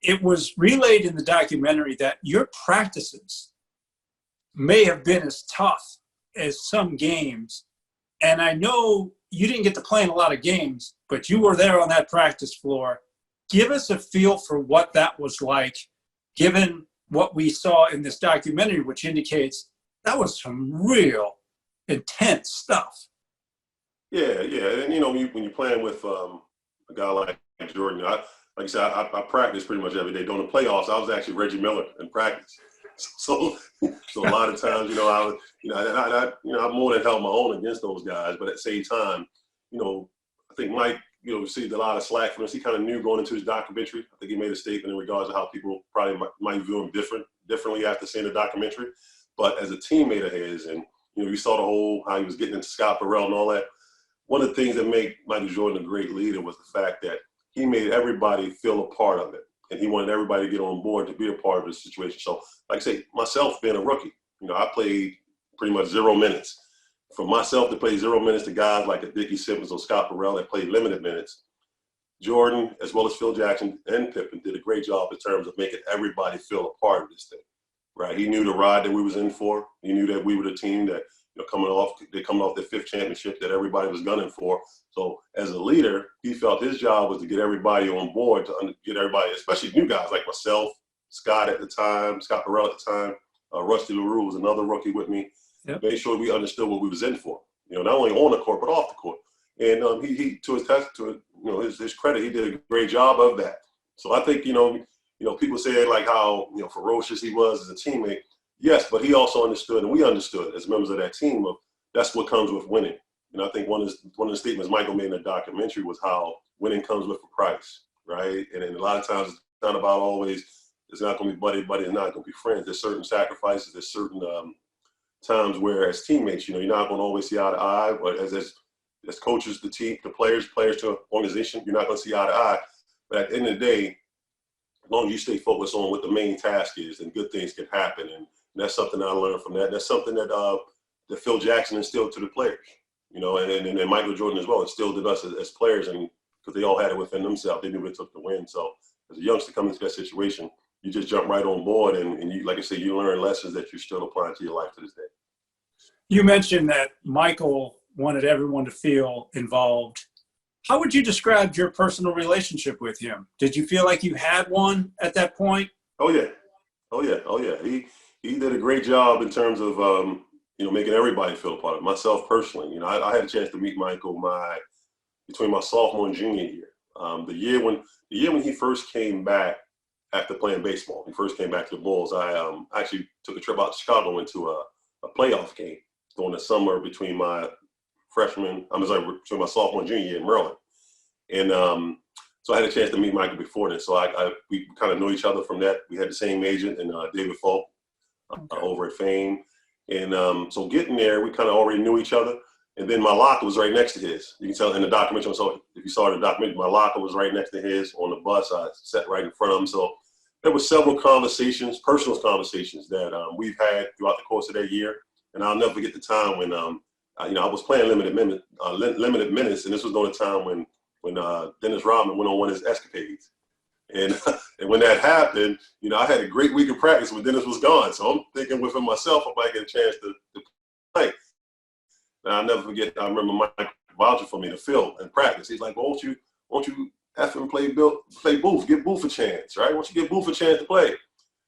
it was relayed in the documentary that your practices may have been as tough as some games. And I know you didn't get to play in a lot of games, but you were there on that practice floor. Give us a feel for what that was like, given what we saw in this documentary, which indicates that was some real intense stuff. Yeah. And when you're playing with a guy like Jordan, like I said, I practice pretty much every day. During the playoffs, I was actually Reggie Miller in practice. So a lot of times, I was, I more than held my own against those guys. But at the same time, I think Mike, received a lot of slack from us. He kind of knew going into his documentary. I think he made a statement in regards to how people probably might view him differently after seeing the documentary. But as a teammate of his, and you saw the whole how he was getting into Scott Burrell and all that. One of the things that made Michael Jordan a great leader was the fact that he made everybody feel a part of it. And he wanted everybody to get on board to be a part of the situation. So, like I say, myself being a rookie, I played pretty much 0 minutes. For myself to play 0 minutes to guys like a Dickie Simmons or Scott Burrell that played limited minutes, Jordan, as well as Phil Jackson and Pippen, did a great job in terms of making everybody feel a part of this thing, right? He knew the ride that we was in for. He knew that we were the team that, coming off their 5th championship that everybody was gunning for. So as a leader, he felt his job was to get everybody on board, to get everybody, especially new guys like myself, Scott at the time, Scott Burrell at the time, Rusty LaRue was another rookie with me. Yep. Made sure we understood what we was in for, not only on the court, but off the court. And he to his credit, he did a great job of that. So I think, people say like how, ferocious he was as a teammate. Yes, but he also understood, and we understood as members of that team, of that's what comes with winning. And I think one of the statements Michael made in the documentary was how winning comes with a price, right? And a lot of times it's not about always, it's not going to be buddy, it's not going to be friends. There's certain sacrifices, there's certain times where as teammates, you're not going to always see eye to eye, but as coaches, the team, the players to an organization, you're not going to see eye to eye. But at the end of the day, as long as you stay focused on what the main task is, then good things can happen. And that's something I learned from that. That's something that Phil Jackson instilled to the players, and Michael Jordan as well instilled in us as players, and because they all had it within themselves, they knew what it took to win. So as a youngster coming into that situation, you just jump right on board, and you, like I said, you learn lessons that you're still applying to your life to this day. You mentioned that Michael wanted everyone to feel involved. How would you describe your personal relationship with him? Did you feel like you had one at that point? Oh yeah. He did a great job in terms of making everybody feel a part of it. Myself personally, I had a chance to meet Michael between my sophomore and junior year. The year when he first came back after playing baseball, he first came back to the Bulls. I actually took a trip out to Chicago, went to a playoff game during the summer between my between my sophomore and junior year in Maryland. And so I had a chance to meet Michael before then. So we kind of knew each other from that. We had the same agent, and David Falk over at Fame. And so getting there, we kind of already knew each other. And then my locker was right next to his. You can tell in the documentary. So if you saw the documentary, my locker was right next to his on the bus. I sat right in front of him. So there were several conversations, personal conversations that we've had throughout the course of that year. And I'll never forget the time when I was playing limited minutes, and this was during the time when Dennis Rodman went on one of his escapades. And when that happened, I had a great week of practice when Dennis was gone. So I'm thinking within myself, I might get a chance to play. And I'll never forget, I remember Mike vouching for me to Phil in practice. He's like, well, won't you effing play Booth, give Booth a chance, right? Won't you give Booth a chance to play?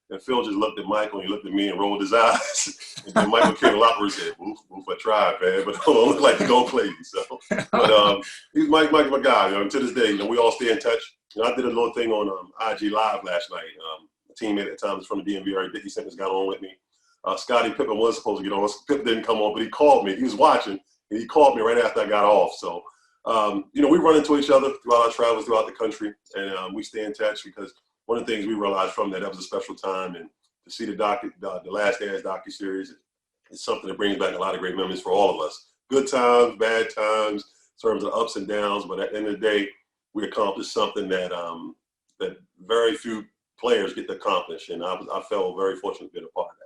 And Phil just looked at Michael, and he looked at me and rolled his eyes. And then Michael came up and said, Booth, I tried, man, but it don't look like you're going to play me. So, but he's Mike's my guy. To this day, we all stay in touch. I did a little thing on IG Live last night. A teammate at the time was from the DMV, Dickie Simmons, got on with me. Scottie Pippen was supposed to get on. Pippen didn't come on, but he called me. He was watching, and he called me right after I got off. So, we run into each other throughout our travels throughout the country, and we stay in touch because one of the things we realized from that was a special time, and to see the Last Dance docuseries is something that brings back a lot of great memories for all of us. Good times, bad times, in terms of ups and downs, but at the end of the day, we accomplished something that that very few players get to accomplish, and I felt very fortunate to be a part of that.